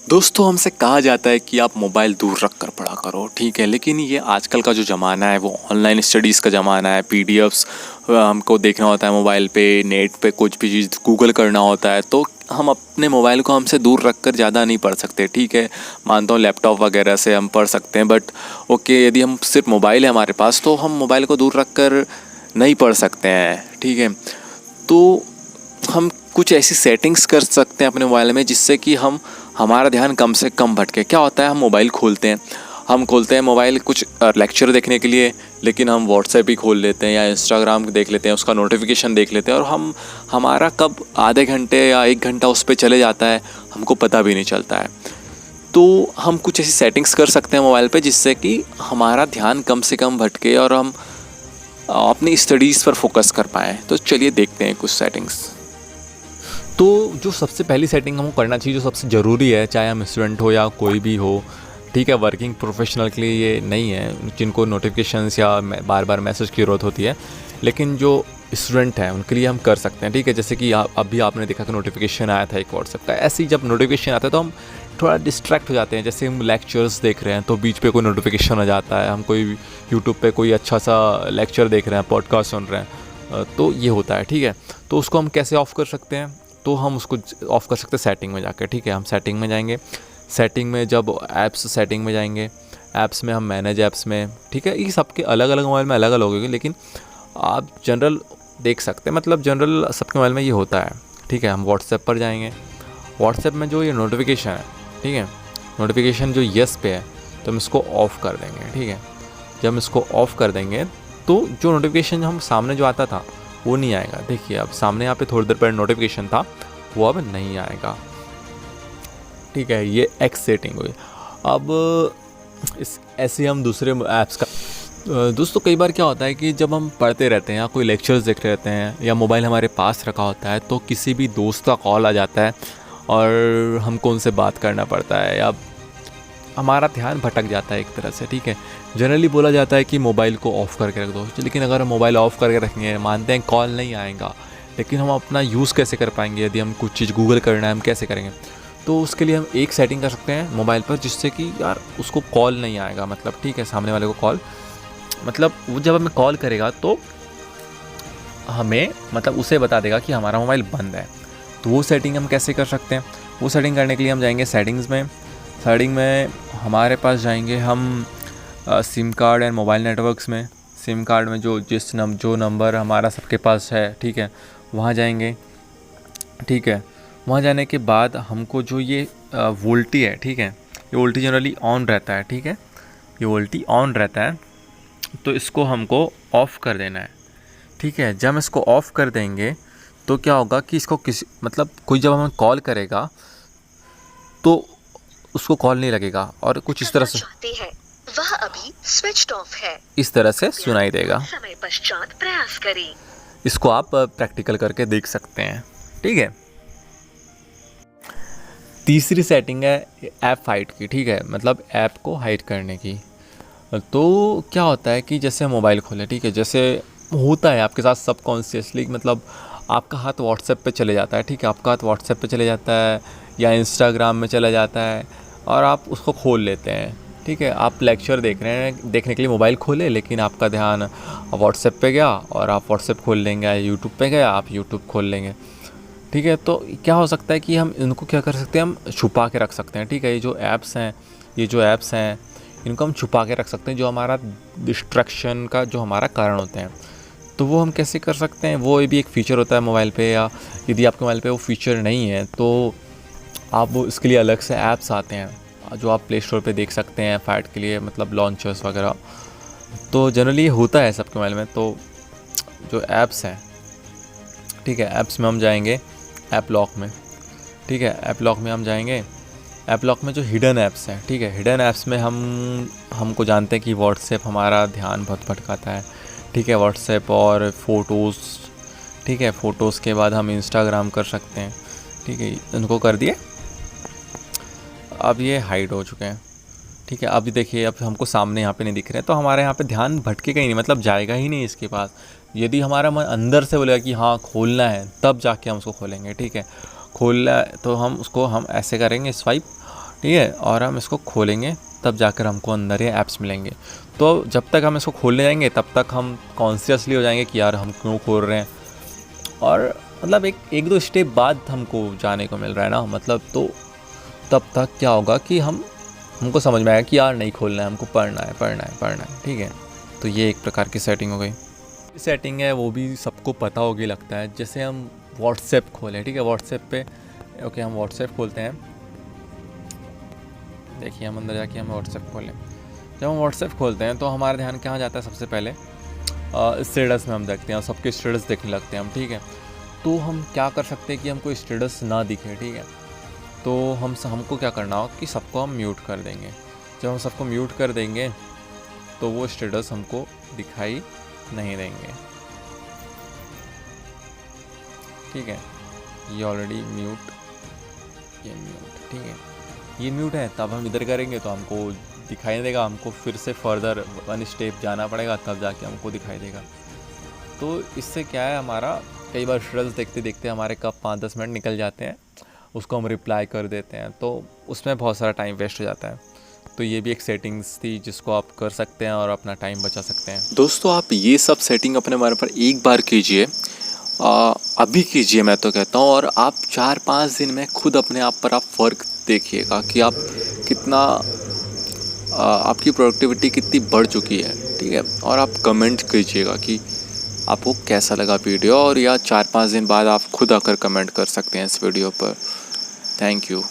दोस्तों हमसे कहा जाता है कि आप मोबाइल दूर रख कर पढ़ा करो, ठीक है। लेकिन ये आजकल का जो ज़माना है वो ऑनलाइन स्टडीज़ का ज़माना है। पीडीएफ्स हमको देखना होता है मोबाइल पे, नेट पे कुछ भी चीज़ गूगल करना होता है, तो हम अपने मोबाइल को हमसे दूर रख कर ज़्यादा नहीं पढ़ सकते, ठीक है। मानता हूँ लैपटॉप वगैरह से हम पढ़ सकते हैं, बट ओके, यदि हम सिर्फ मोबाइल है हमारे पास तो हम मोबाइल को दूर रख कर नहीं पढ़ सकते हैं, ठीक है। तो हम कुछ ऐसी सेटिंग्स कर सकते हैं अपने मोबाइल में जिससे कि हमारा ध्यान कम से कम भटके। क्या होता है, हम मोबाइल खोलते हैं मोबाइल कुछ लेक्चर देखने के लिए, लेकिन हम व्हाट्सएप ही खोल लेते हैं या इंस्टाग्राम देख लेते हैं, उसका नोटिफिकेशन देख लेते हैं, और हमारा कब आधे घंटे या 1 घंटा उस पर चले जाता है हमको पता भी नहीं चलता है। तो हम कुछ ऐसी सेटिंग्स कर सकते हैं मोबाइल पे जिससे कि हमारा ध्यान कम से कम भटके और हम अपनी स्टडीज़ पर फोकस कर पाएँ। तो चलिए देखते हैं कुछ सेटिंग्स। तो जो सबसे पहली सेटिंग हमको करना चाहिए, जो सबसे ज़रूरी है, चाहे हम स्टूडेंट हो या कोई भी हो, ठीक है, वर्किंग प्रोफेशनल के लिए ये नहीं है जिनको नोटिफिकेशंस या बार बार मैसेज की ज़रूरत होती है, लेकिन जो स्टूडेंट हैं उनके लिए हम कर सकते हैं, ठीक है। जैसे कि अभी आपने देखा कि नोटिफिकेशन आया था एक व्हाट्सएप का, ऐसे ही जब नोटिफिकेशन आता है तो हम थोड़ा डिस्ट्रैक्ट हो जाते हैं। जैसे हम लेक्चर्स देख रहे हैं तो बीच पे कोई नोटिफिकेशन आ जाता है, हम कोई यूट्यूब पे कोई अच्छा सा लेक्चर देख रहे हैं, पॉडकास्ट सुन रहे हैं, तो ये होता है, ठीक है। तो उसको हम कैसे ऑफ़ कर सकते हैं? तो हम उसको ऑफ़ कर सकते हैं सेटिंग में जाकर, ठीक है। हम सेटिंग में जाएंगे, सेटिंग में जब ऐप्स सेटिंग में जाएंगे, ऐप्स में हम मैनेज ऐप्स में, ठीक है। ये सबके अलग अलग मोबाइल में अलग अलग होगी, लेकिन आप जनरल देख सकते हैं, मतलब जनरल सबके मोबाइल में ये होता है, ठीक है। हम व्हाट्सएप पर जाएंगे, व्हाट्सएप में जो ये नोटिफिकेशन है, ठीक है, नोटिफिकेशन जो यस पे है तो हम इसको ऑफ़ कर देंगे, ठीक है। जब हम इसको ऑफ़ कर देंगे तो जो नोटिफिकेशन हम सामने जो आता था वो नहीं आएगा। देखिए अब सामने यहाँ पे थोड़ी देर पहले नोटिफिकेशन था, वो अब नहीं आएगा, ठीक है। ये एक्स सेटिंग हुई। अब इस ऐसे हम दूसरे ऐप्स का दोस्तों कई बार क्या होता है कि जब हम पढ़ते रहते हैं या कोई लेक्चर्स देखते रहते हैं या मोबाइल हमारे पास रखा होता है, तो किसी भी दोस्त का कॉल आ जाता है और हमको उनसे बात करना पड़ता है, या हमारा ध्यान भटक जाता है एक तरह से, ठीक है। जनरली बोला जाता है कि मोबाइल को ऑफ़ करके रख दो, लेकिन अगर हम मोबाइल ऑफ़ करके रखेंगे, मानते हैं कॉल नहीं आएगा, लेकिन हम अपना यूज़ कैसे कर पाएंगे? यदि हम कुछ चीज़ गूगल करना है हम कैसे करेंगे? तो उसके लिए हम एक सेटिंग कर सकते हैं मोबाइल पर जिससे कि यार उसको कॉल नहीं आएगा, मतलब ठीक है, सामने वाले को कॉल, मतलब वो जब हमें कॉल करेगा तो हमें मतलब उसे बता देगा कि हमारा मोबाइल बंद है। तो वो सेटिंग हम कैसे कर सकते हैं? वो सेटिंग करने के लिए हम जाएंगे सेटिंग्स में, सेटिंग में हमारे पास जाएंगे हम SIM card and mobile networks में। सिम कार्ड में जो नंबर हमारा सबके पास है, ठीक है, वहाँ जाएंगे, ठीक है। वहाँ जाने के बाद हमको जो ये वोल्टी है, ठीक है, ये वोल्टी जनरली ऑन रहता है, ठीक है, ये वोल्टी ऑन रहता है, तो इसको हमको ऑफ़ कर देना है, ठीक है। जब हम इसको ऑफ़ कर देंगे तो क्या होगा कि इसको कोई जब हमें कॉल करेगा तो उसको कॉल नहीं लगेगा और कुछ इस तरह से वह अभी स्विच्ड ऑफ है, इस तरह से सुनाई देगा। समय पश्चात प्रयास करें। इसको आप प्रैक्टिकल करके देख सकते हैं, ठीक है। तीसरी सेटिंग है ऐप हाइड की, ठीक है, मतलब ऐप को हाइड करने की। तो क्या होता है कि जैसे मोबाइल खोले, ठीक है, जैसे होता है आपके साथ सबकॉन्शियसली, मतलब आपका हाथ व्हाट्सएप पे चले जाता है, ठीक है, आपका हाथ व्हाट्सएप पे चले जाता है या इंस्टाग्राम में चला जाता है और आप उसको खोल लेते हैं, ठीक है। आप लेक्चर देख रहे हैं, देखने के लिए मोबाइल खोले, लेकिन आपका ध्यान व्हाट्सएप पे गया और आप व्हाट्सएप खोल लेंगे, यूट्यूब पे गया आप यूट्यूब खोल लेंगे, ठीक है। तो क्या हो सकता है कि हम इनको क्या कर सकते हैं, हम छुपा के रख सकते हैं, ठीक है। ये जो ऐप्स हैं इनको हम छुपा के रख सकते हैं, जो हमारा डिस्ट्रैक्शन का जो हमारा कारण होते हैं। तो वो हम कैसे कर सकते हैं? वो भी एक फ़ीचर होता है मोबाइल पे, या यदि आपके मोबाइल पे वो फ़ीचर नहीं है तो आप वो इसके लिए अलग से ऐप्स आते हैं जो आप प्ले स्टोर पे देख सकते हैं फ़ाइट के लिए, मतलब लॉन्चर्स वगैरह। तो जनरली ये होता है सबके मोबाइल में। तो जो ऐप्स हैं, ठीक है, ऐप्स में हम जाएंगे ऐप लॉक में, ठीक है, ऐप लॉक में हम जाएंगे। ऐप लॉक में जो हिडन ऐप्स हैं, ठीक है, हिडन ऐप्स में हमको जानते हैं कि व्हाट्सएप हमारा ध्यान बहुत भटकाता है, ठीक है, व्हाट्सएप और फ़ोटोज़, ठीक है, फ़ोटोज़ के बाद हम इंस्टाग्राम कर सकते हैं, ठीक है, इनको कर दिए, अब ये हाइड हो चुके हैं, ठीक है। अब देखिए अब हमको सामने यहाँ पे नहीं दिख रहे हैं, तो हमारे यहाँ पे ध्यान भटकेगा ही नहीं, मतलब जाएगा ही नहीं इसके पास। यदि हमारा मन अंदर से बोलेगा कि हाँ खोलना है, तब जाके हम उसको खोलेंगे, ठीक है। खोलना है तो हम उसको ऐसे करेंगे स्वाइप, ठीक है, और हम इसको खोलेंगे तब जाकर हमको अंदर ये ऐप्स मिलेंगे। तो जब तक हम इसको खोलने जाएंगे तब तक हम कॉन्शियसली हो जाएंगे कि यार हम क्यों खोल रहे हैं, और मतलब एक दो स्टेप बाद हमको जाने को मिल रहा है ना, मतलब तो तब तक क्या होगा कि हमको समझ में आएगा कि यार नहीं खोलना है, हमको पढ़ना है। ठीक है, तो ये एक प्रकार की सेटिंग हो गई। सेटिंग है वो भी सबको पता होगी लगता है। जैसे हम व्हाट्सएप खोलें, ठीक है, व्हाट्सएप पे ओके हम व्हाट्सएप खोलते हैं। देखिए हम अंदर जाके हम व्हाट्सएप खोलें, जब हम व्हाट्सएप खोलते हैं तो हमारा ध्यान कहाँ जाता है, सबसे पहले स्टेटस में हम देखते हैं, सबके स्टेटस देखने लगते हैं हम। ठीक है, तो हम क्या कर सकते हैं कि हमको स्टेटस ना दिखे, ठीक है, तो हमको क्या करना हो कि सबको हम म्यूट कर देंगे। जब हम सबको म्यूट कर देंगे तो वो स्टेटस हमको दिखाई नहीं देंगे। ठीक है, ये ऑलरेडी म्यूट, ये म्यूट, ठीक है, ये म्यूट है। तब हम इधर करेंगे तो हमको दिखाई नहीं देगा, हमको फिर से फर्दर 1 स्टेप जाना पड़ेगा तब जाके हमको दिखाई देगा। तो इससे क्या है, हमारा कई बार स्टेटस देखते देखते हमारे कब 5-10 मिनट निकल जाते हैं, उसको हम रिप्लाई कर देते हैं, तो उसमें बहुत सारा टाइम वेस्ट हो जाता है। तो ये भी एक सेटिंग्स थी जिसको आप कर सकते हैं और अपना टाइम बचा सकते हैं। दोस्तों आप ये सब सेटिंग अपने बारे पर एक बार कीजिए, अभी कीजिए मैं तो कहता हूँ, और आप 4-5 दिन में खुद अपने आप पर आप फ़र्क देखिएगा कि आप कितना आपकी प्रोडक्टिविटी कितनी बढ़ चुकी है। ठीक है, और आप कमेंट कीजिएगा कि आपको कैसा लगा वीडियो, और या 4-5 दिन बाद आप खुद आकर कमेंट कर सकते हैं इस वीडियो पर। Thank you.